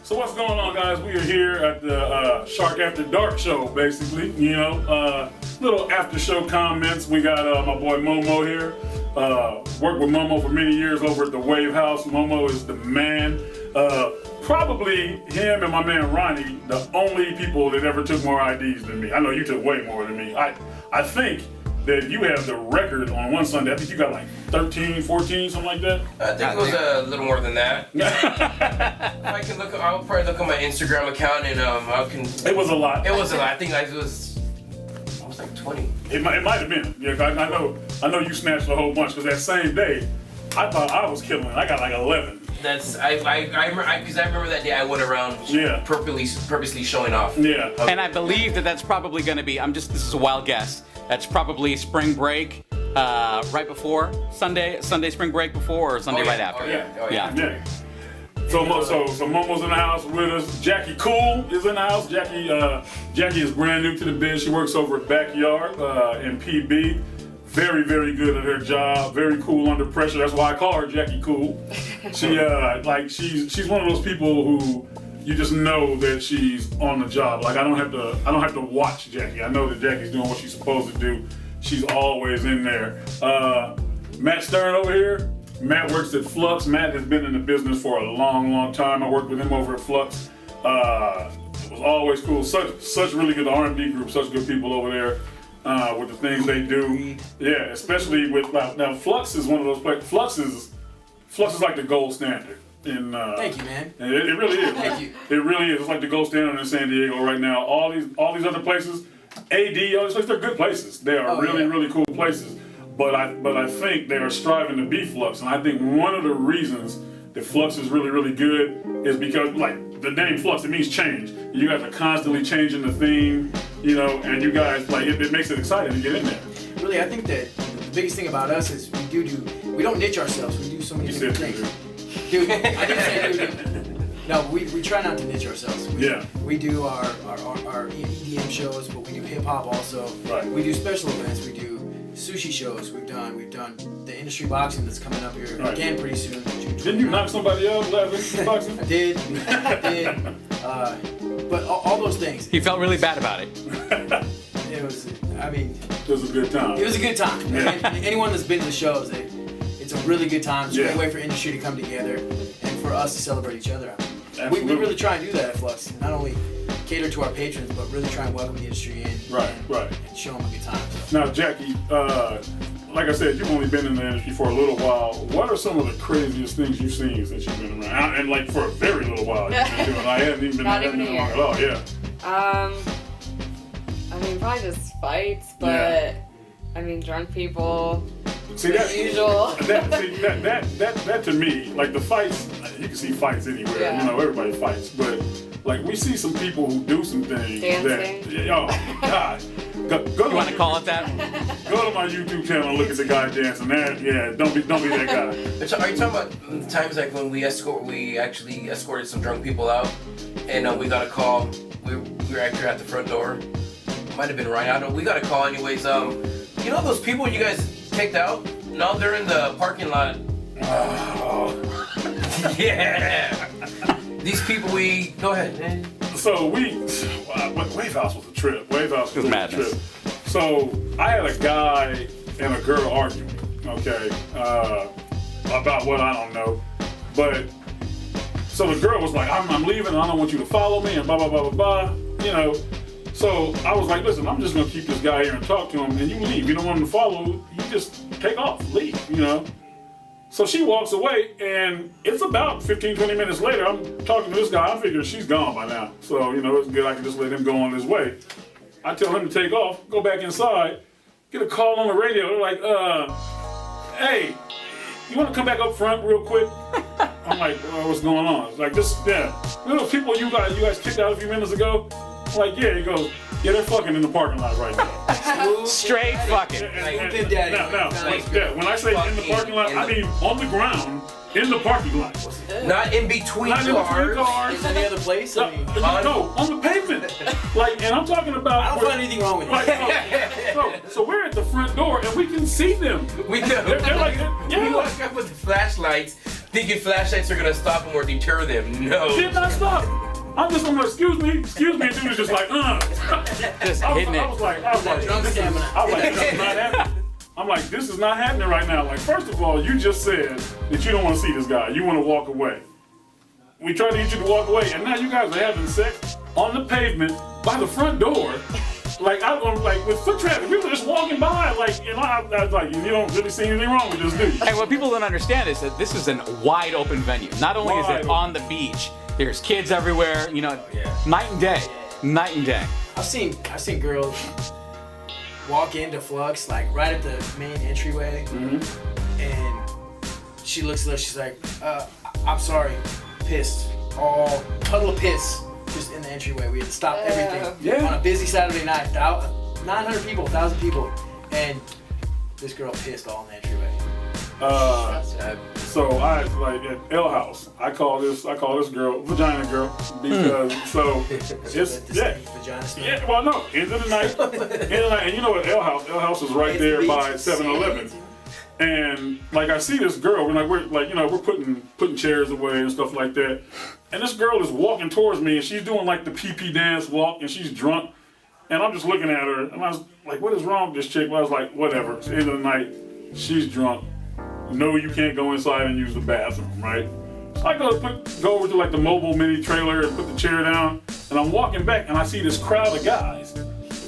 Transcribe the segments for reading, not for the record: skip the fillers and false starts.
So what's going on, guys? We are here at the Shark After Dark show, basically. Little after show comments. We got my boy Momo here. Worked with Momo for many years over at the Wave House. Momo is the man. Probably him and my man Ronnie, the only people that ever took more IDs than me. I know you took way more than me. I think that you have the record on one Sunday. I think you got like 13, 14, something like that. I think it was a little more than that. I can look. I'll probably look at my Instagram account and I can. It was a lot. It was a lot. I think it was almost like 20. It might have been. Yeah, I know you snatched a whole bunch because that same day, I thought I was killing. I got like 11. That's I remember that day I went around purposely showing off. Yeah. And I believe that's probably going to be. This is a wild guess. That's probably spring break, right before Sunday spring break before, or Sunday right after. Oh yeah. So Momo's in the house with us. Jackie Cool is in the house. Jackie is brand new to the biz. She works over at Backyard in PB. Very, very good at her job. Very cool under pressure. That's why I call her Jackie Cool. She's one of those people who you just know that she's on the job. Like I don't have to watch Jackie. I know that Jackie's doing what she's supposed to do. She's always in there. Matt Stern over here. Matt works at Flux. Matt has been in the business for a long, long time. I worked with him over at Flux. It was always cool. Such really good R&D group. Such good people over there. With the things they do, yeah, especially with now Flux is one of those places. Flux is like the gold standard in. Thank you, man. It really is. Thank you. It really is. It's like the gold standard in San Diego right now. All these other places, AD, all these places, they're good places. They are really cool places. But I think they are striving to be Flux, and I think one of the reasons that Flux is really good is because like the name Flux, it means change. You guys are constantly changing the theme, and you guys it makes it exciting to get in there. Really, I think that the biggest thing about us is we don't niche ourselves. We do so many different things. Dude, I didn't say dude. No, we try not to niche ourselves. We do our EDM shows, but we do hip hop also. Right. We do special events. We do sushi shows. We've done the industry boxing that's coming up here again pretty soon. Didn't you knock somebody out last industry boxing? I did. But all those things. He felt really bad about it. It was a good time. It was a good time. Yeah. Anyone that's been to the shows, it's a really good time. It's a great way for industry to come together and for us to celebrate each other. We really try and do that at Flux. Not only cater to our patrons, but really try and welcome the industry in. Right. And show them a good time. Now, Jackie, like I said, you've only been in the industry for a little while. What are some of the craziest things you've seen since you've been around? And like for a very little while you've been doing. I haven't even been long at all. Yeah. Probably just fights, but drunk people. See that usual. That to me, like the fights, you can see fights anywhere. Yeah. Everybody fights, but like we see some people who do some things dancing. oh God. Go You want to call it that? Go to my YouTube channel and look at the guy dancing. Don't be that guy. Are you talking about the times like when we actually escorted some drunk people out, and we got a call? We were actually at the front door. Might have been right. I don't know. We got a call anyways. Those people you guys kicked out? No, they're in the parking lot. Yeah. These people go ahead, man. So Wave House was a trip. Wave House was madness. a trip. So I had a guy and a girl arguing, about what I don't know. But so the girl was like, I'm leaving and I don't want you to follow me and blah, blah, blah, blah, blah, So I was like, listen, I'm just gonna keep this guy here and talk to him and you leave. You don't want him to follow, you just take off, leave, So she walks away, and it's about 15, 20 minutes later, I'm talking to this guy. I figure she's gone by now. So, it's good I can just let him go on his way. I tell him to take off, go back inside, get a call on the radio. They're like, hey, you want to come back up front real quick? I'm like, what's going on? It's like, those people you guys kicked out a few minutes ago? I'm like, yeah. He goes, yeah, they're fucking in the parking lot right now. Straight fucking. When I say in the parking lot, I mean on the ground, in the parking lot. Not in between cars. Is any other place? No, on the pavement. And I'm talking about. I don't find anything wrong with it. So we're at the front door and we can see them. We do. They're like, We walk up with the flashlights. Thinking flashlights are gonna stop them or deter them. No. Did not stop. I'm like, excuse me, and dude is just like, Just hitting I was like, this is not happening. I'm like, this is not happening right now. Like, first of all, you just said that you don't want to see this guy. You want to walk away. We tried to get you to walk away, and now you guys are having sex on the pavement by the front door. Like, like with foot traffic, people are just walking by. Like, and I was like, you don't really see anything wrong with this, do you? And what people don't understand is that this is a wide open venue. Not only is it on the beach, there's kids everywhere. You know, night and day, night and day. I've seen girls walk into Flux like right at the main entryway, and she looks at us. She's like, "I'm sorry, pissed, all puddle of piss." Just in the entryway, we had to stop everything on a busy Saturday night. 900 people, 1,000 people, and this girl pissed all in the entryway. So I like at L House. I call this girl Vagina Girl because it's vagina. Well, no, end of the night, and you know what? L House is right there by 7-Eleven. And like I see this girl, we're putting chairs away and stuff like that. And this girl is walking towards me, and she's doing like the pee-pee dance walk, and she's drunk. And I'm just looking at her, and I was like, what is wrong with this chick? Well, I was like, whatever. It's the end of the night. She's drunk. No, you can't go inside and use the bathroom, right? So I go over to like the mobile mini trailer and put the chair down, and I'm walking back, and I see this crowd of guys.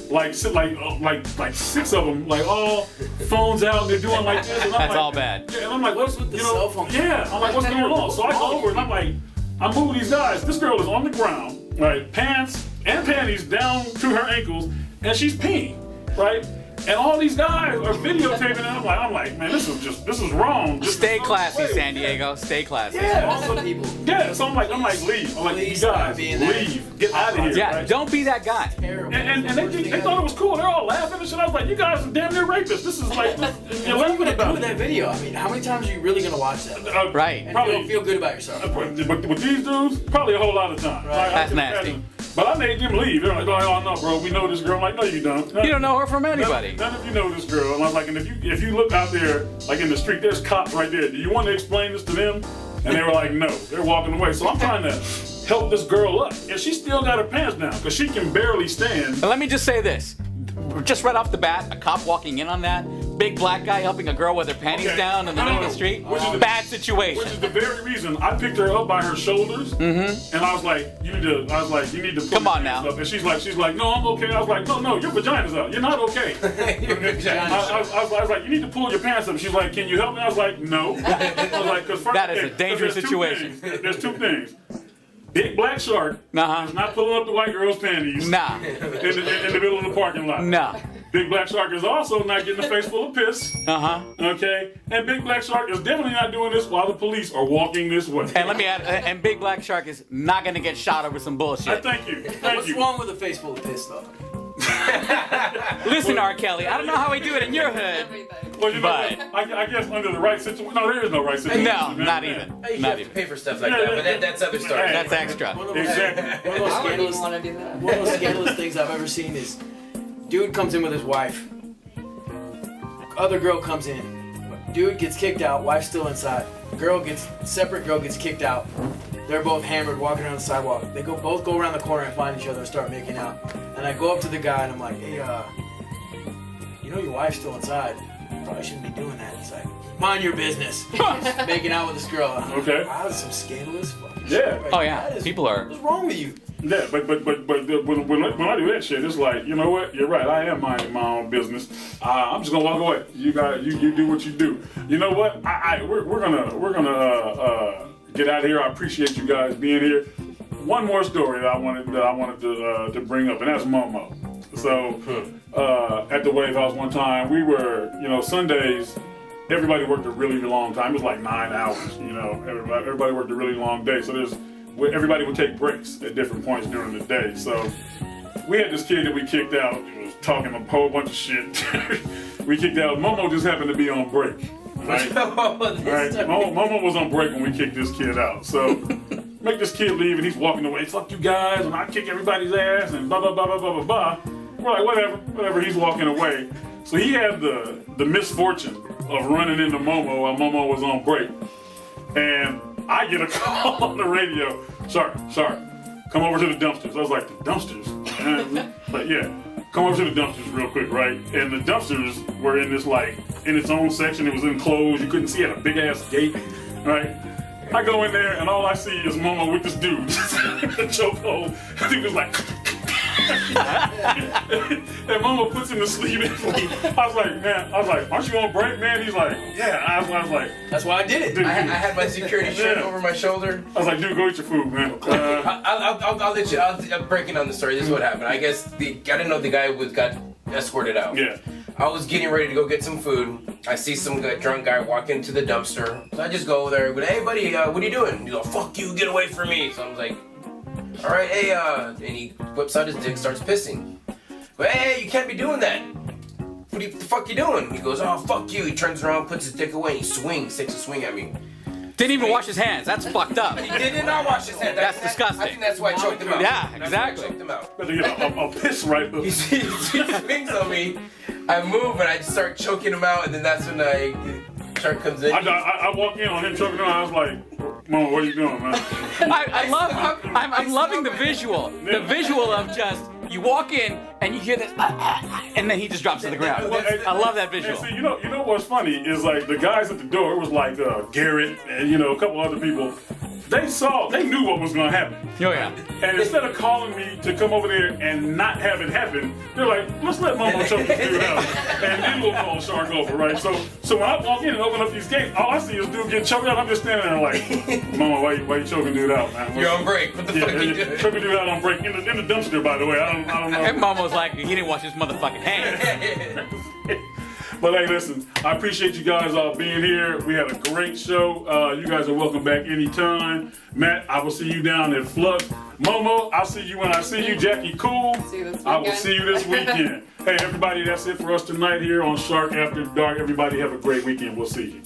Like 6 of them, like all phones out, they're doing like this. And I'm That's like, all bad. Yeah, and I'm like, what's with the cell phone? Yeah, I'm like, what's going on? So I go over and I'm like, I'm moving these guys. This girl is on the ground, right? Pants and panties down to her ankles, and she's peeing, right? And all these guys are videotaping, and I'm like, man, this is wrong. Stay classy, San Diego. Stay classy. Yeah, Some people. Yeah, so I'm like, leave. I'm like, you guys, leave. Get out of here. Yeah, right? don't be that guy. Terrible. And they thought it was cool. They're all laughing and shit. I was like, you guys are damn near rapists. This is like, you're What are you laughing gonna do about with that video? I mean, how many times are you really gonna watch that? Right. And Probably feel good about yourself. But with these dudes, probably a whole lot of time. Right. That's nasty. But I made them leave. They're like, oh no, bro, we know this girl. I'm like, no, you don't. You don't know her from anybody. None of you know this girl. And I was like, and if you look out there, like in the street, there's cops right there. Do you want to explain this to them? And they were like, no. They're walking away. So I'm trying to help this girl up. And she still got her pants down because she can barely stand. And let me just say this. Just right off the bat, a cop walking in on that, big black guy helping a girl with her panties down in the middle of the street, bad situation. Which is the very reason I picked her up by her shoulders, and I was like, you need to put Come on your hands now. up. And she's like, no, I'm okay. I was like, no, your vagina's up. You're not okay. I was like, you need to pull your pants up. She's like, can you help me? I was like, no. I was like, because That is a dangerous situation. There's two things. Big black shark is not pulling up the white girl's panties Nah. in the middle of the parking lot. Nah. Big black shark is also not getting a face full of piss. Okay? And big black shark is definitely not doing this while the police are walking this way. And let me add, and Big Black Shark is not gonna get shot over some bullshit. Thank you. What's wrong with a face full of piss, though? Listen, R. Kelly, I don't know how we do it in your hood. Well, you know, I guess under the right situation. No, there is no right situation. No, man. not even. You Not have to even. pay for stuff like that, but that's other story. That's extra. Exactly. One of those I wouldn't even scandalous, want to do that. one of those scandalous things I've ever seen is, dude comes in with his wife. Other girl comes in. Dude gets kicked out. Wife's still inside. Separate girl gets kicked out. They're both hammered, walking around the sidewalk. They both go around the corner and find each other and start making out. And I go up to the guy and I'm like, hey, you know your wife's still inside. You probably shouldn't be doing that. It's like, mind your business. Making out with this girl. Okay. Wow, that's some scandalous fucking shit. Yeah. Right Oh there. yeah, That is- people are. What's wrong with you? Yeah, but when I do that shit, it's like, you know what? You're right. I am minding my own business. I'm just gonna walk away. You do what you do. You know what? We're gonna get out of here. I appreciate you guys being here. One more story that I wanted to bring up, and that's Momo. So at the Wave House one time, we were, Sundays. Everybody worked a really long time. It was like 9 hours. Everybody worked a really long day. So everybody would take breaks at different points during the day. So we had this kid that we kicked out. He was talking a whole bunch of shit. We kicked out. Momo just happened to be on break. Right? Right? Momo was on break when we kicked this kid out. So make this kid leave, and he's walking away. Fuck you guys, and I kick everybody's ass, and blah blah blah blah blah blah blah. We're like, whatever. He's walking away. So he had the misfortune of running into Momo while Momo was on break. And I get a call on the radio. Sorry, come over to the dumpsters. I was like, the dumpsters? But yeah, come over to the dumpsters real quick, right? And the dumpsters were in this in its own section. It was enclosed. You couldn't see it, a big ass gate, right? I go in there and all I see is Momo with this dude, the chokehold. The dude was like, and Momo puts him to sleep. I was like, aren't you on break, man? He's like, yeah. I was like, that's why I did it. Dude, I had my security shirt over my shoulder. I was like, dude, go eat your food, man. I'll let you. I'm breaking down the story. This is what happened. I guess I didn't know the guy got escorted out. Yeah. I was getting ready to go get some food. I see some drunk guy walk into the dumpster. So I just go over there. But hey, buddy, what are you doing? He's like, fuck you, get away from me. So I was like, all right, hey, and he whips out his dick, starts pissing. But hey, you can't be doing that. What the fuck you doing? He goes, oh, fuck you. He turns around, puts his dick away, and he takes a swing at me. Didn't even wash his hands. That's fucked up. He did not wash his hands. That's disgusting. I think that's why I choked him out. Yeah, exactly. That's why I choked him out. Better get a piss right hook. He swings on me. I move and I just start choking him out, and then that's when shark comes in. I walk in on him choking him out. I was like, Mama, what are you doing, man? I'm loving the visual. The visual of just, you walk in and you hear this, and then he just drops to the ground. I love that visual. And see, you know what's funny is like the guys at the door, it was like Garrett and a couple other people. They knew what was gonna happen. Oh yeah. And instead of calling me to come over there and not have it happen, they're like, let's let Momo choke this dude out. And then we'll call Shark over, right? So when I walk in and open up these gates, all I see is dude get choked out. I'm just standing there like, Momo, why you choking dude out, man? You're on break. What the fuck are you doing? Choking dude out on break in the dumpster, by the way. I don't know. And Momo's like, he didn't wash his motherfucking hands. But hey, listen, I appreciate you guys all being here. We had a great show. You guys are welcome back anytime. Matt, I will see you down at Flux. Momo, I'll see you when I see you. Jackie, cool. See you this I will weekend. see you this weekend. Hey, everybody, that's it for us tonight here on Shark After Dark. Everybody have a great weekend. We'll see you.